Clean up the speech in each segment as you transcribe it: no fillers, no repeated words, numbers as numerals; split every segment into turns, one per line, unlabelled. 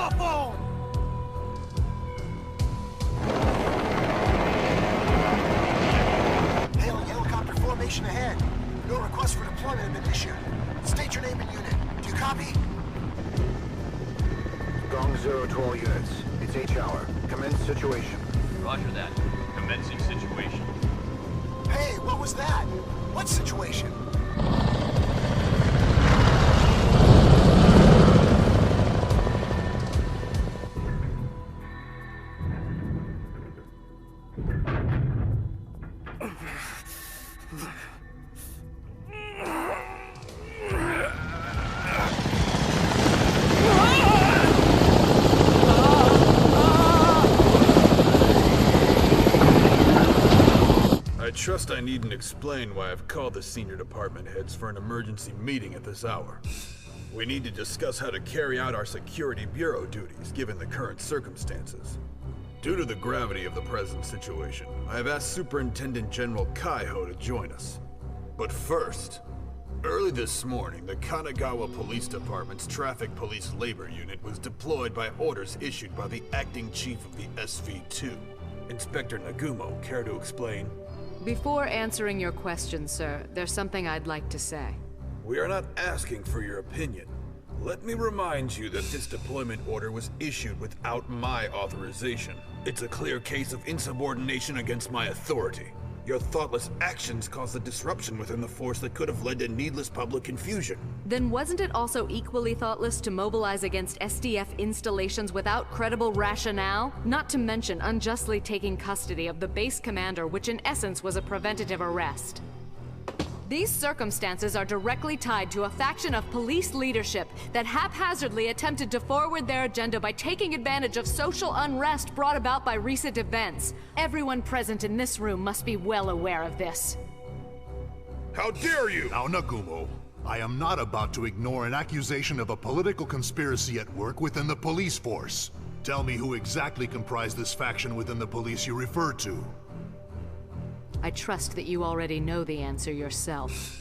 cell phone! Hail helicopter formation ahead. No request for deployment have been issued. State your name and unit. Do you copy?
Gong 0 to all units. It's H-hour. Commence situation.
Roger that. Commencing situation.
Hey, what was that? What situation?
I trust I needn't explain why I've called the senior department heads for an emergency meeting at this hour. We need to discuss how to carry out our security bureau duties given the current circumstances. Due to the gravity of the present situation, I have asked Superintendent General Kaiho to join us. But first, early this morning, the Kanagawa Police Department's Traffic Police Labor Unit was deployed by orders issued by the acting chief of the SV2. Inspector Nagumo, care to explain?
Before answering your question, sir, there's something I'd like to say.
We are not asking for your opinion. Let me remind you that this deployment order was issued without my authorization. It's a clear case of insubordination against my authority. Your thoughtless actions caused a disruption within the force that could have led to needless public confusion.
Then wasn't it also equally thoughtless to mobilize against SDF installations without credible rationale? Not to mention unjustly taking custody of the base commander, which in essence was a preventative arrest. These circumstances are directly tied to a faction of police leadership that haphazardly attempted to forward their agenda by taking advantage of social unrest brought about by recent events. Everyone present in this room must be well aware of this.
How dare you!
Now, Nagumo, I am not about to ignore an accusation of a political conspiracy at work within the police force. Tell me who exactly comprised this faction within the police you referred to.
I trust that you already know the answer yourself.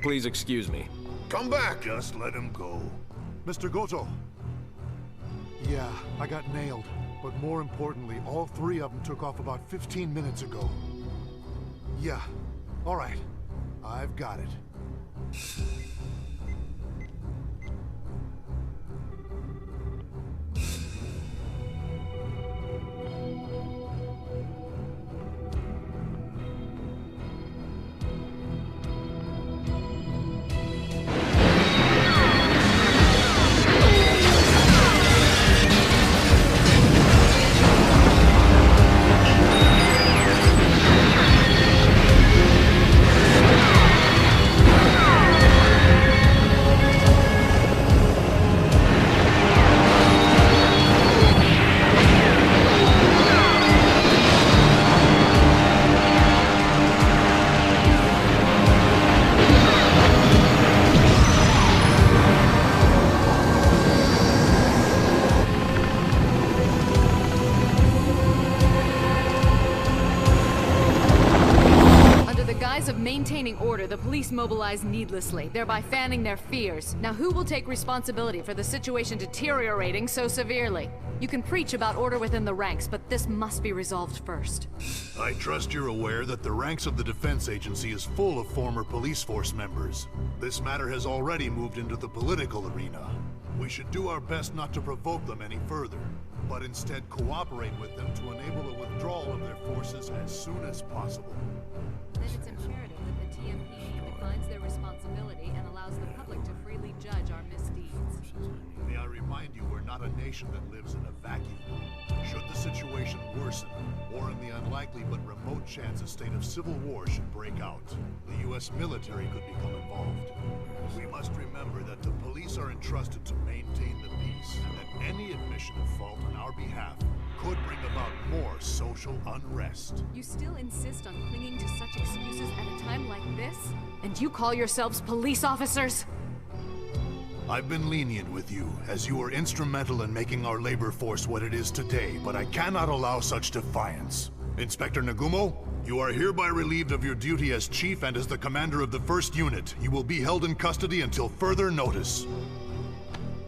Please excuse me.
Come back!
Just let him go.
Mr. Goto. Yeah, I got nailed. But more importantly, all three of them took off about 15 minutes ago. Yeah, all right. I've got it.
Of maintaining order, the police mobilized needlessly, thereby fanning their fears. Now who will take responsibility for the situation deteriorating so severely? You can preach about order within the ranks, but this must be resolved first.
I trust you're aware that the ranks of the defense agency is full of former police force members. This matter has already moved into the political arena. We should do our best not to provoke them any further, but instead cooperate with them to enable the withdrawal of their forces as soon as possible.
Then it's imperative that the TMP defines their responsibility and allows the public to freely judge our misdeeds.
May I remind you, we're not a nation that lives in a vacuum. Should the situation worsen, or in the unlikely but remote chance a state of civil war should break out, the U.S. military could become involved. We must remember that the police are entrusted to maintain the peace, and that any admission of fault on our behalf could bring about more social unrest.
You still insist on clinging to such excuses at a time like this? And you call yourselves police officers?
I've been lenient with you, as you were instrumental in making our labor force what it is today, but I cannot allow such defiance. Inspector Nagumo, you are hereby relieved of your duty as chief and as the commander of the 1st Unit. You will be held in custody until further notice.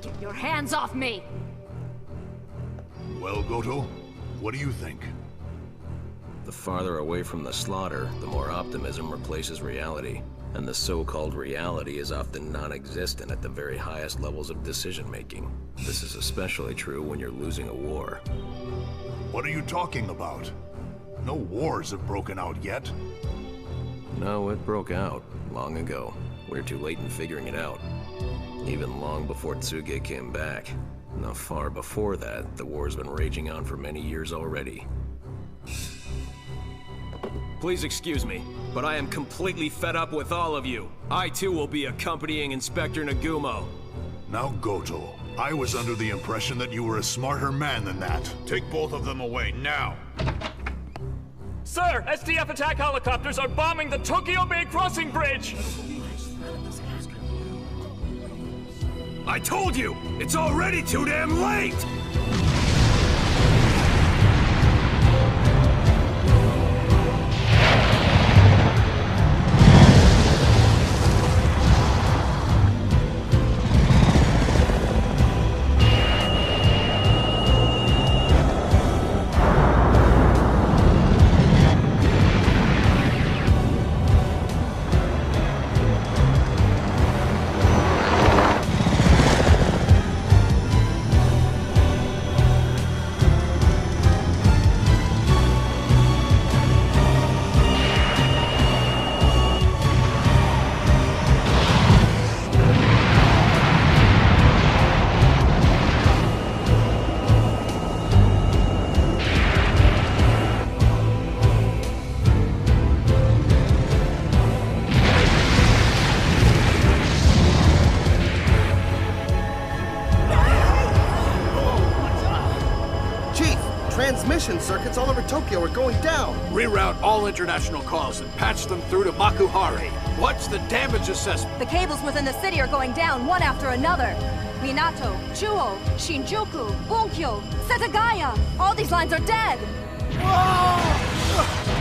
Get your hands off me!
Well, Goto, what do you think?
The farther away from the slaughter, the more optimism replaces reality. And the so-called reality is often non-existent at the very highest levels of decision-making. This is especially true when you're losing a war.
What are you talking about? No wars have broken out yet.
No, it broke out long ago. We're too late in figuring it out. Even long before Tsuge came back. Not far before that, the war's been raging on for many years already. Please excuse me, but I am completely fed up with all of you. I too will be accompanying Inspector Nagumo.
Now, Goto, I was under the impression that you were a smarter man than that.
Take both of them away, now!
Sir, SDF attack helicopters are bombing the Tokyo Bay crossing bridge!
I told you! It's already too damn late!
Transmission circuits all over Tokyo are going down.
Reroute all international calls and patch them through to Makuhari. What's the damage assessment?
The cables within the city are going down one after another. Minato, Chuo, Shinjuku, Bunkyo, Setagaya. All these lines are dead.
Whoa!